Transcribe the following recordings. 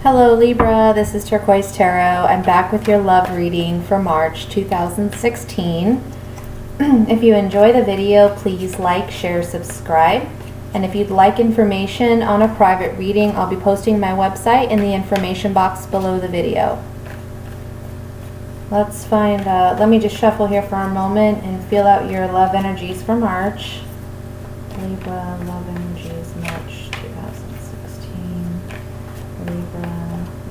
Hello Libra, this is Turquoise Tarot. I'm back with your love reading for March 2016. If you enjoy the video, please like, share, subscribe. And if you'd like information on a private reading, I'll be posting my website in the information box below the video. Let's find, let me just shuffle here for a moment and feel out your love energies for March. Libra, love energies, March 2016. Libra,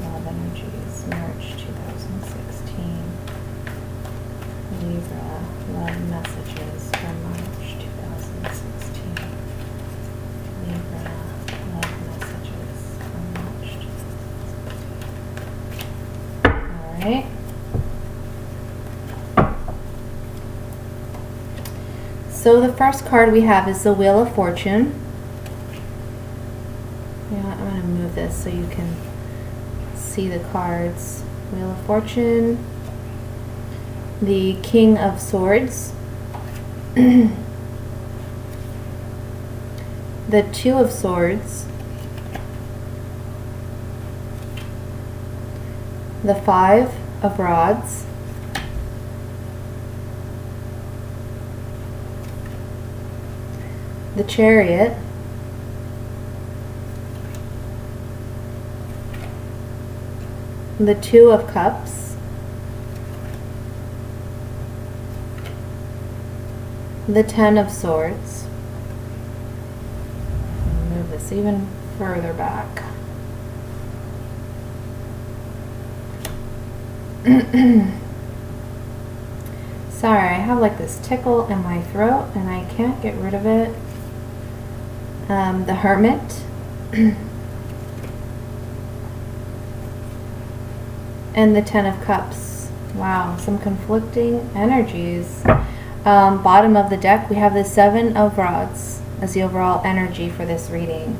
love energies, March 2016. Libra, love messages for March 2016. Libra, love messages for March 2016. Alright. So the first card we have is the Wheel of Fortune. Yeah, I'm going to move this so you can see the cards. Wheel of Fortune, the King of Swords, the Two of Swords, the Five of Rods, the Chariot, the Two of Cups, the Ten of Swords. Move this even further back. Sorry, I have like this tickle in my throat and I can't get rid of it. The Hermit. And the Ten of Cups. Wow, some conflicting energies. Bottom of the deck, we have the Seven of Rods as the overall energy for this reading.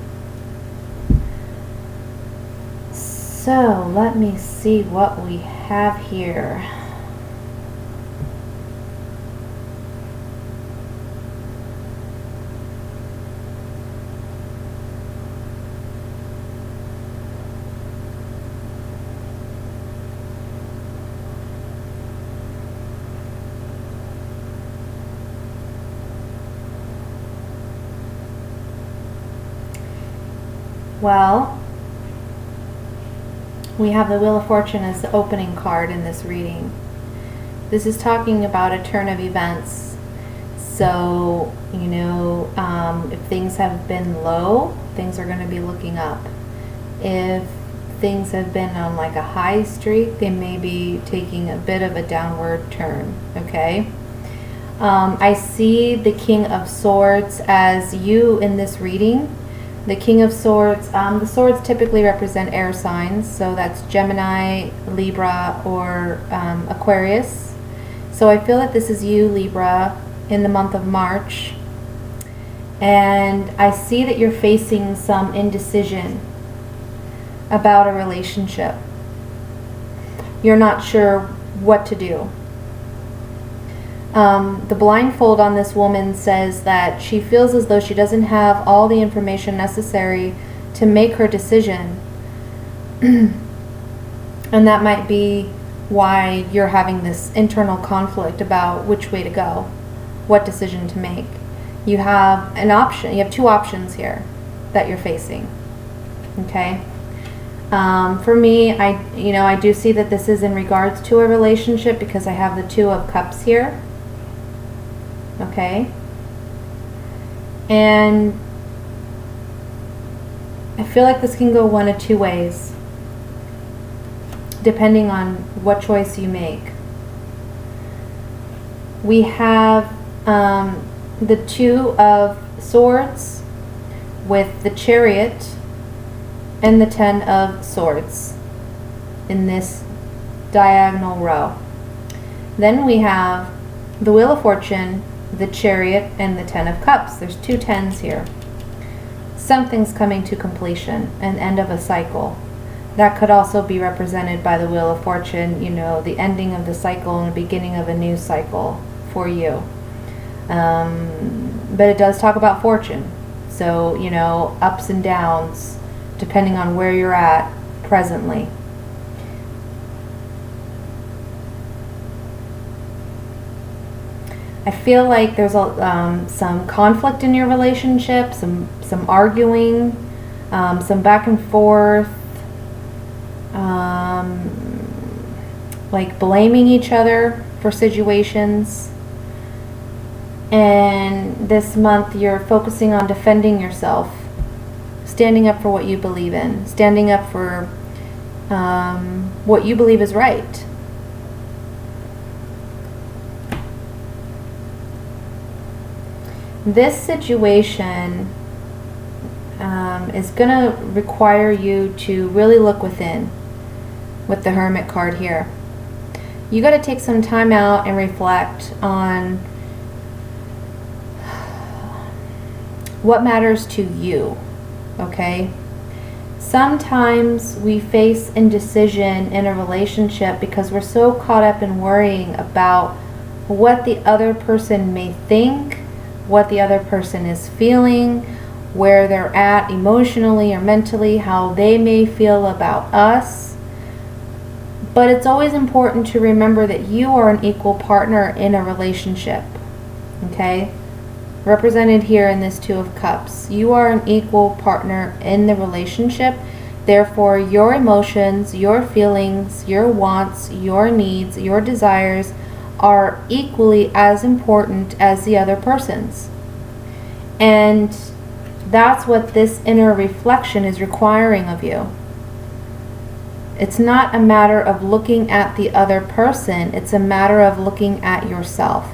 So, let me see what we have here. Well, we have the Wheel of Fortune as the opening card in this reading. This is talking about a turn of events. So, you know, if things have been low, things are going to be looking up. If things have been on like a high streak, they may be taking a bit of a downward turn, okay? I see the King of Swords as you in this reading. The King of Swords, the swords typically represent air signs, so that's Gemini, Libra, or Aquarius. So I feel that this is you, Libra, in the month of March. And I see that you're facing some indecision about a relationship. You're not sure what to do. The blindfold on this woman says that she feels as though she doesn't have all the information necessary to make her decision. And that might be why you're having this internal conflict about which way to go, what decision to make. You have an option, you have two options here that you're facing. Okay? For me, I do see that this is in regards to a relationship because I have the Two of Cups here. Okay, and I feel like this can go one of two ways depending on what choice you make. We have the Two of Swords with the Chariot and the Ten of Swords in this diagonal row. Then we have the Wheel of Fortune, the Chariot, and the Ten of Cups. There's two tens here. Something's coming to completion, an end of a cycle. That could also be represented by the Wheel of Fortune, you know, the ending of the cycle and the beginning of a new cycle for you. But it does talk about fortune. So, you know, ups and downs, depending on where you're at presently. I feel like there's some conflict in your relationship, some arguing, some back and forth, like blaming each other for situations. And this month you're focusing on defending yourself, standing up for what you believe in, standing up for what you believe is right. This situation is going to require you to really look within with the Hermit card here. You got to take some time out and reflect on what matters to you, okay? Sometimes we face indecision in a relationship because we're so caught up in worrying about what the other person may think, what the other person is feeling, where they're at emotionally or mentally, how they may feel about us. But it's always important to remember that you are an equal partner in a relationship, okay? Represented here in this Two of Cups. You are an equal partner in the relationship. Therefore, your emotions, your feelings, your wants, your needs, your desires are equally as important as the other person's. And that's what this inner reflection is requiring of you. It's not a matter of looking at the other person, it's a matter of looking at yourself.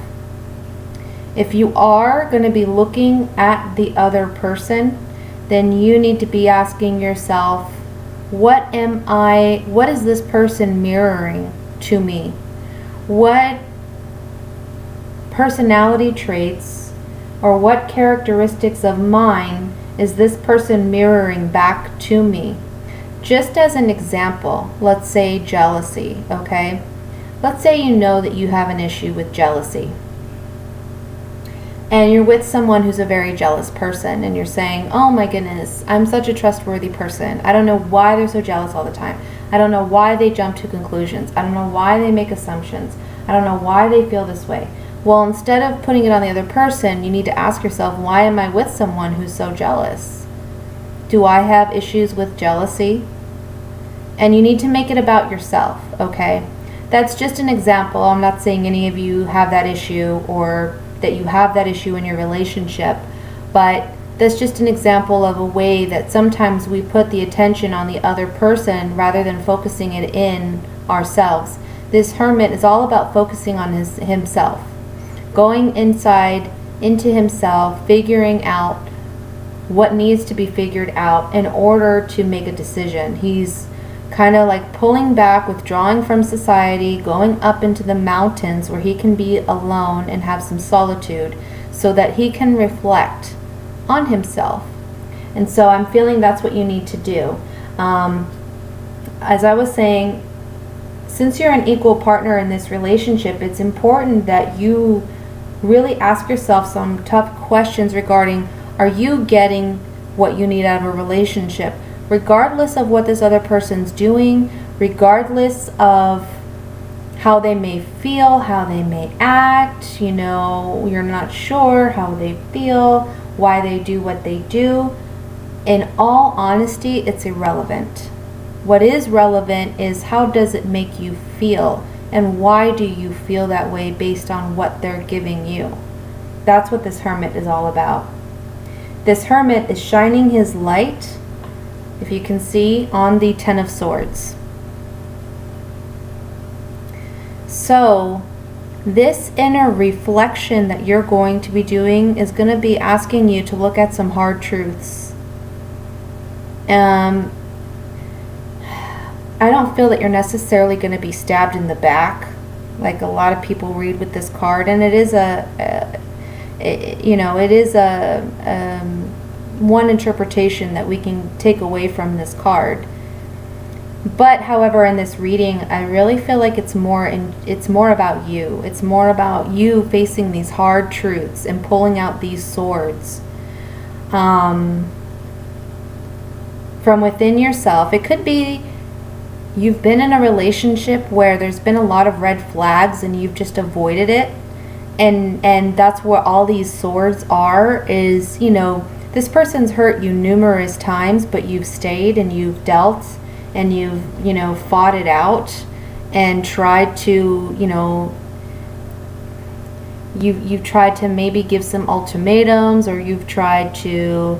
If you are going to be looking at the other person, then you need to be asking yourself, what is this person mirroring to me? What personality traits or what characteristics of mine is this person mirroring back to me? Just as an example, let's say jealousy, okay? Let's say you know that you have an issue with jealousy. And you're with someone who's a very jealous person, and you're saying, oh my goodness, I'm such a trustworthy person. I don't know why they're so jealous all the time. I don't know why they jump to conclusions. I don't know why they make assumptions. I don't know why they feel this way. Well, instead of putting it on the other person, you need to ask yourself, why am I with someone who's so jealous? Do I have issues with jealousy? And you need to make it about yourself, okay? That's just an example. I'm not saying any of you have that issue or that you have that issue in your relationship, but that's just an example of a way that sometimes we put the attention on the other person rather than focusing it in ourselves. This Hermit is all about focusing on himself, going inside into himself, figuring out what needs to be figured out in order to make a decision. He's kind of like pulling back, withdrawing from society, going up into the mountains where he can be alone and have some solitude so that he can reflect on himself. And so I'm feeling that's what you need to do. As I was saying, since you're an equal partner in this relationship, it's important that you really ask yourself some tough questions regarding, are you getting what you need out of a relationship? Regardless of what this other person's doing, regardless of how they may feel, how they may act, you know, you're not sure how they feel, why they do what they do. In all honesty, it's irrelevant. What is relevant is how does it make you feel, and why do you feel that way based on what they're giving you. That's what this Hermit is all about. This Hermit is shining his light, if you can see, on the Ten of Swords. So this inner reflection that you're going to be doing is going to be asking you to look at some hard truths. I don't feel that you're necessarily going to be stabbed in the back like a lot of people read with this card, and it is one interpretation that we can take away from this card. But however, in this reading, I really feel like it's more about you. It's more about you facing these hard truths and pulling out these swords from within yourself. It could be you've been in a relationship where there's been a lot of red flags and you've just avoided it. And that's what all these swords are, is, you know, this person's hurt you numerous times, but you've stayed and you've dealt and you've, you know, fought it out and tried to, you know, you've tried to maybe give some ultimatums, or you've tried to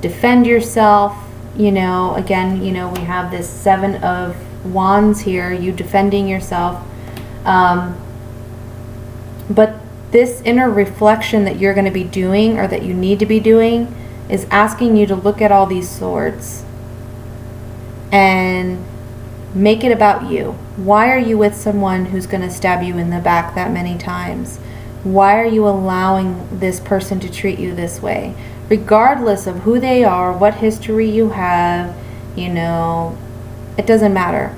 defend yourself. You know, again, you know, we have this 7 of Wands here, you defending yourself. But this inner reflection that you're going to be doing, or that you need to be doing, is asking you to look at all these swords and make it about you. Why are you with someone who's going to stab you in the back that many times? Why are you allowing this person to treat you this way? Regardless of who they are, what history you have, you know, it doesn't matter.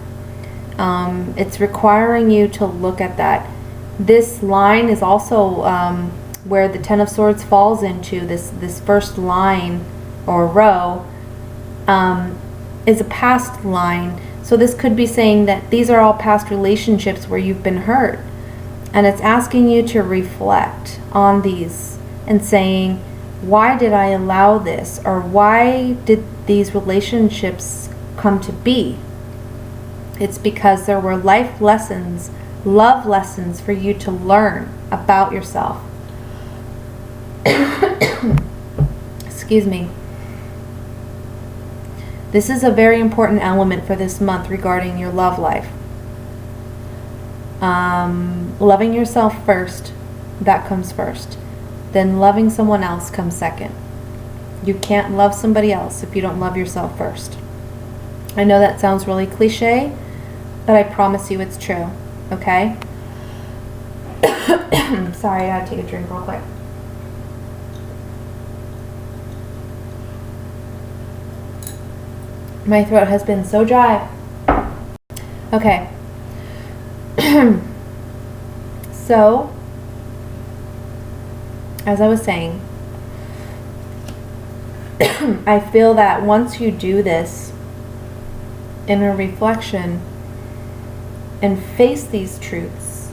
It's requiring you to look at that. This line is also where the 10 of Swords falls into. This first line or row is a past line. So this could be saying that these are all past relationships where you've been hurt. And it's asking you to reflect on these and saying, why did I allow this? Or why did these relationships come to be? It's because there were life lessons, love lessons for you to learn about yourself. Excuse me. This is a very important element for this month regarding your love life. Loving yourself first, that comes first. Then loving someone else comes second. You can't love somebody else if you don't love yourself first. I know that sounds really cliche, but I promise you it's true, okay? Sorry, I gotta take a drink real quick. My throat has been so dry. Okay. So, as I was saying, I feel that once you do this inner reflection and face these truths,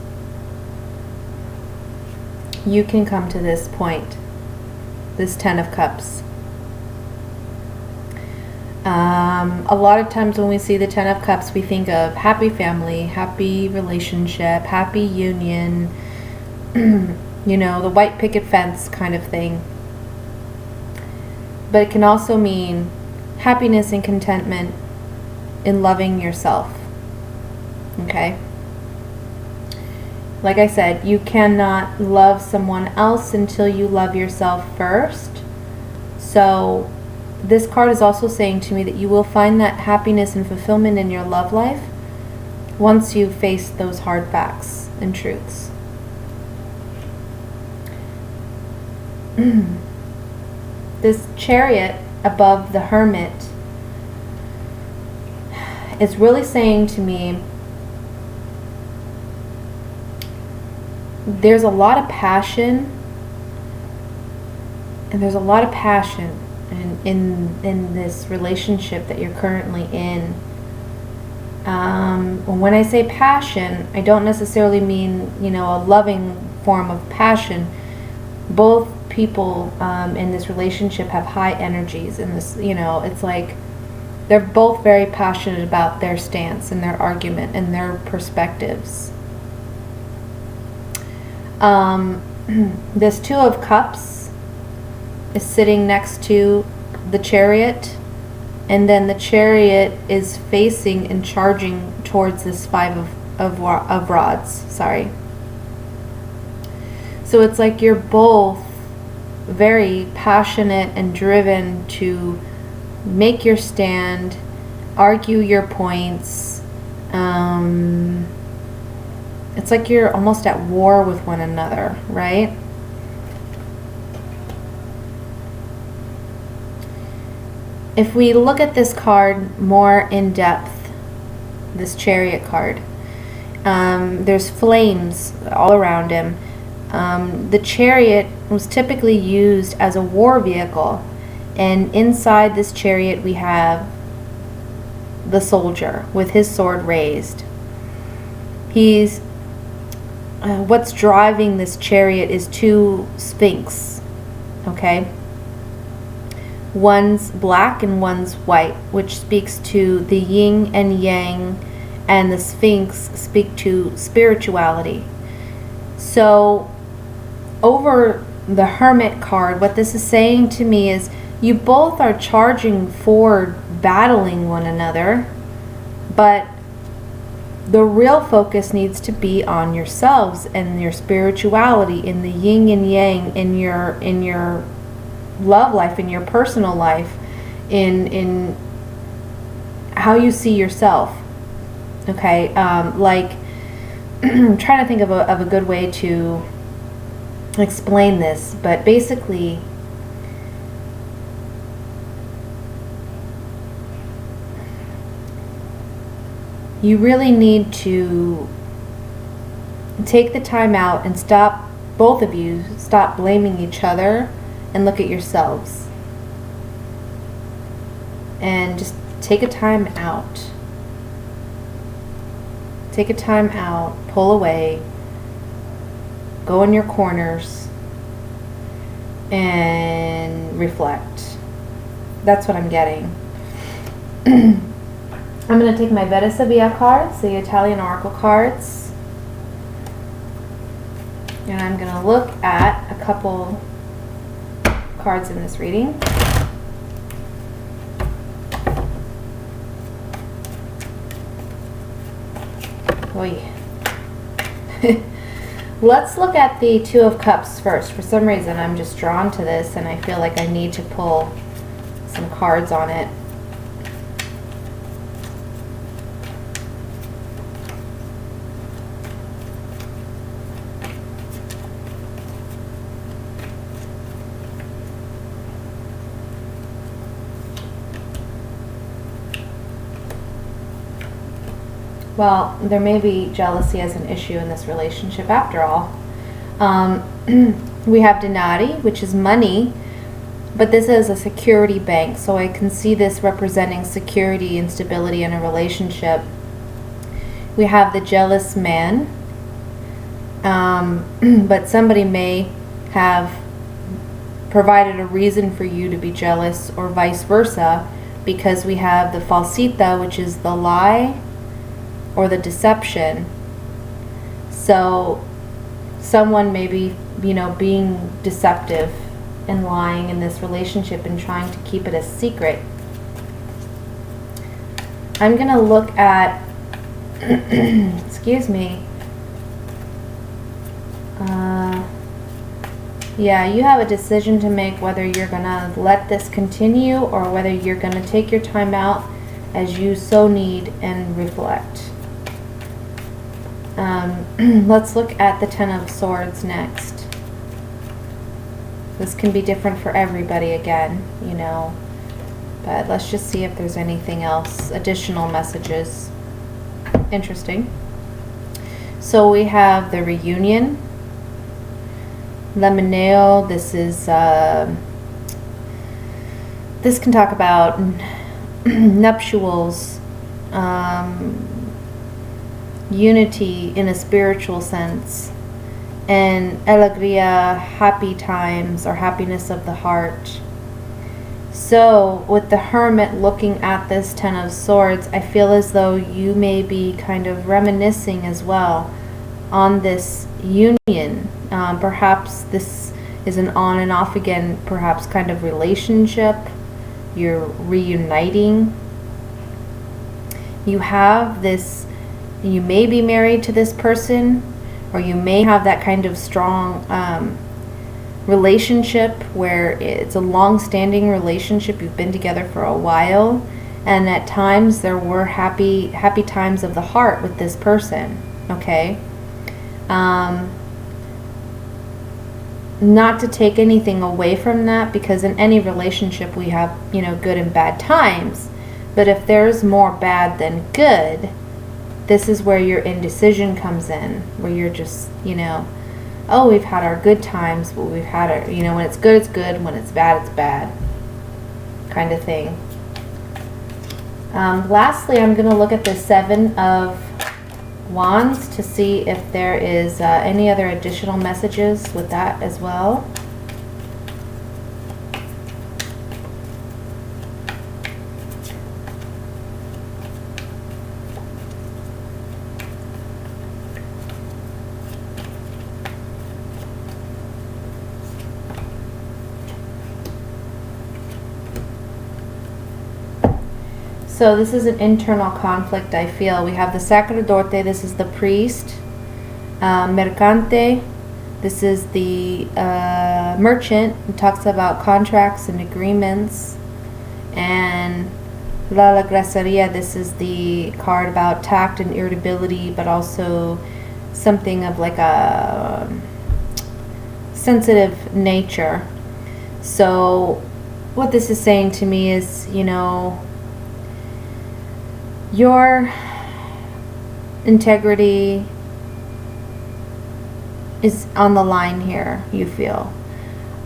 you can come to this point, this 10 of Cups. A lot of times when we see the 10 of Cups, we think of happy family, happy relationship, happy union, you know, the white picket fence kind of thing. But it can also mean happiness and contentment in loving yourself. Okay? Like I said, you cannot love someone else until you love yourself first. So this card is also saying to me that you will find that happiness and fulfillment in your love life once you face those hard facts and truths. This Chariot above the Hermit is really saying to me there's a lot of passion, and there's a lot of passion in this relationship that you're currently in. When I say passion, I don't necessarily mean, you know, a loving form of passion. Both people in this relationship have high energies in this, you know, it's like they're both very passionate about their stance and their argument and their perspectives. This 2 of Cups is sitting next to the Chariot, and then the Chariot is facing and charging towards this 5 of Rods. Sorry. So it's like you're both very passionate and driven to make your stand, argue your points. It's like you're almost at war with one another, right? If we look at this card more in depth, this Chariot card, there's flames all around him. The Chariot was typically used as a war vehicle, and inside this Chariot we have the soldier with his sword raised. He's what's driving this chariot is two sphinx, okay? One's black and one's white, which speaks to the yin and yang, and the sphinx speak to spirituality. So over the Hermit card, what this is saying to me is you both are charging forward, battling one another, but the real focus needs to be on yourselves and your spirituality, in the yin and yang, in your love life, in your personal life, in how you see yourself. Okay, like I'm trying to think of a good way to explain this, but basically, you really need to take the time out and stop, both of you, stop blaming each other and look at yourselves. And just take a time out. Take a time out, pull away, go in your corners, and reflect. That's what I'm getting. I'm going to take my Veda Sevilla cards, the Italian Oracle cards, and I'm going to look at a couple cards in this reading. Oy. Let's look at the Two of Cups first. For some reason, I'm just drawn to this, and I feel like I need to pull some cards on it. Well, there may be jealousy as an issue in this relationship after all. We have Denari, which is money, but this is a security bank, so I can see this representing security and stability in a relationship. We have the jealous man, but somebody may have provided a reason for you to be jealous, or vice versa, because we have the falsita, which is the lie or the deception. So someone may be, being deceptive and lying in this relationship and trying to keep it a secret. I'm going to look at, excuse me, yeah, you have a decision to make whether you're going to let this continue or whether you're going to take your time out as you so need and reflect. Let's look at the Ten of Swords next. This can be different for everybody again, but let's just see if there's anything else, additional messages. Interesting. So we have the reunion, Lemonale. This is, this can talk about nuptials, unity in a spiritual sense, and alegria, happy times or happiness of the heart. So with the Hermit looking at this Ten of Swords, I feel as though you may be kind of reminiscing as well on this union. Perhaps this is an on and off again, perhaps kind of relationship. You're reuniting. You have this, you may be married to this person, or you may have that kind of strong relationship where it's a long-standing relationship. You've been together for a while, and at times there were happy times of the heart with this person. Okay, not to take anything away from that, because in any relationship we have good and bad times, but if there's more bad than good, this is where your indecision comes in, where you're just, oh, we've had our good times, but we've had our, when it's good, it's good, when it's bad, it's bad, kind of thing. Lastly, I'm going to look at the Seven of Wands to see if there is any other additional messages with that as well. So this is an internal conflict, I feel. We have the Sacerdote, this is the priest. Mercante, this is the merchant. It talks about contracts and agreements. And La Graceria, this is the card about tact and irritability, but also something of like a sensitive nature. So what this is saying to me is, you know, your integrity is on the line here, you feel.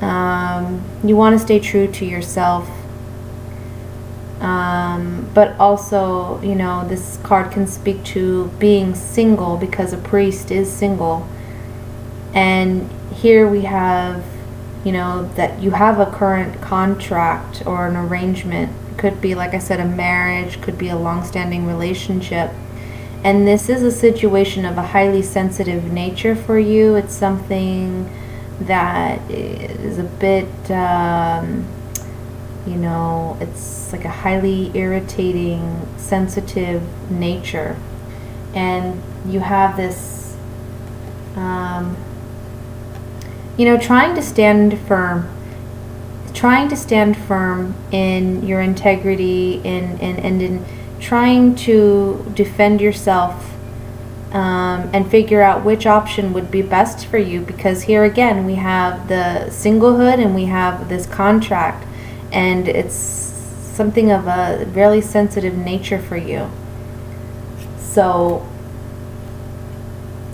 You want to stay true to yourself. But also, you know, this card can speak to being single because a priest is single. And here we have, you know, that you have a current contract or an arrangement. Could be, like I said, a marriage, could be a long-standing relationship. And this is a situation of a highly sensitive nature for you. It's something that is a bit, you know, it's like a highly irritating, sensitive nature. And you have this, you know, trying to stand firm in your integrity and in trying to defend yourself and figure out which option would be best for you, because here again we have the singlehood and we have this contract, and it's something of a really sensitive nature for you. So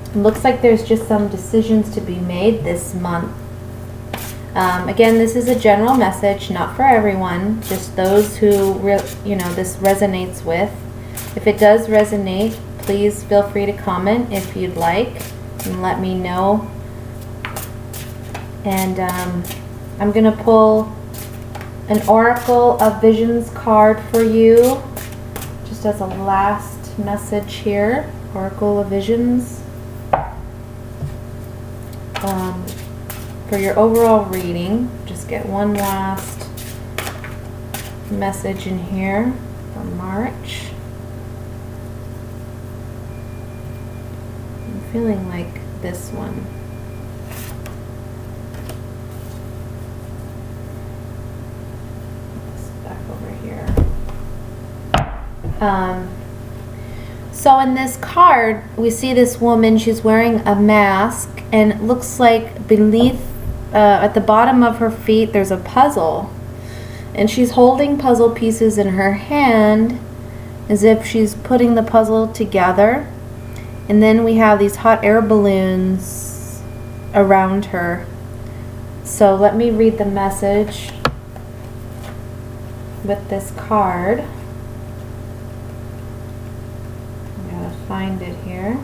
it looks like there's just some decisions to be made this month. Again, this is a general message, not for everyone, just those who, you know, this resonates with. If it does resonate, please feel free to comment if you'd like and let me know. And I'm going to pull an Oracle of Visions card for you, just as a last message here. Oracle of Visions. For your overall reading, just get one last message in here for March. I'm feeling like this one. This back over here. So in this card, we see this woman, she's wearing a mask, and it looks like beneath at the bottom of her feet there's a puzzle, and she's holding puzzle pieces in her hand as if she's putting the puzzle together. And then we have these hot air balloons around her. So let me read the message with this card. I gotta find it here.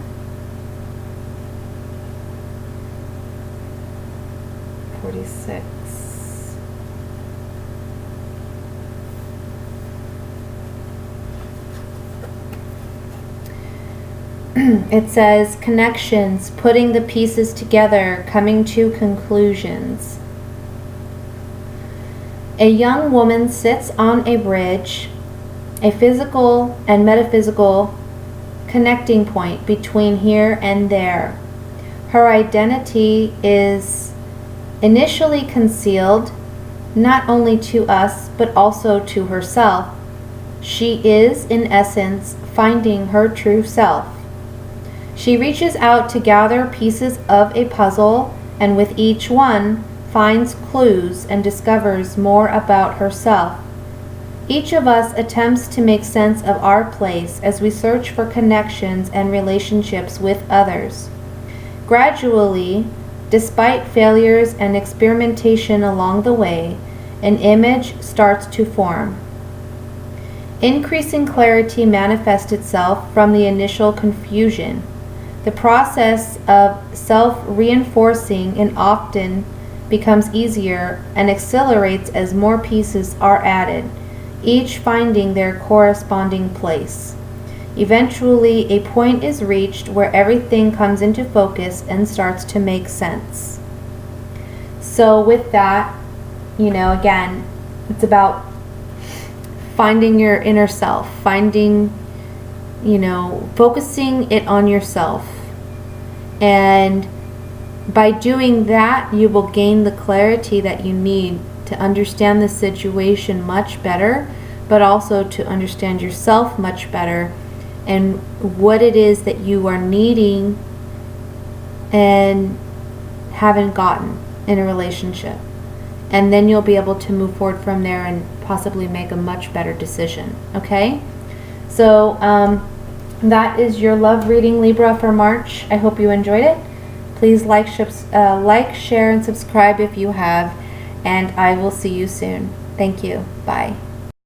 It says, connections, putting the pieces together, coming to conclusions. A young woman sits on a bridge, a physical and metaphysical connecting point between here and there. Her identity is initially concealed, not only to us, but also to herself. She is, in essence, finding her true self. She reaches out to gather pieces of a puzzle, and with each one, finds clues and discovers more about herself. Each of us attempts to make sense of our place as we search for connections and relationships with others. Gradually, despite failures and experimentation along the way, an image starts to form. Increasing clarity manifests itself from the initial confusion. The process of self-reinforcing and often becomes easier and accelerates as more pieces are added, each finding their corresponding place. Eventually, a point is reached where everything comes into focus and starts to make sense. So with that, again, it's about finding your inner self, focusing it on yourself. And by doing that, you will gain the clarity that you need to understand the situation much better, but also to understand yourself much better and what it is that you are needing and haven't gotten in a relationship. And then you'll be able to move forward from there and possibly make a much better decision. Okay? So that is your love reading, Libra, for March. I hope you enjoyed it. Please like, share, and subscribe if you have. And I will see you soon. Thank you. Bye.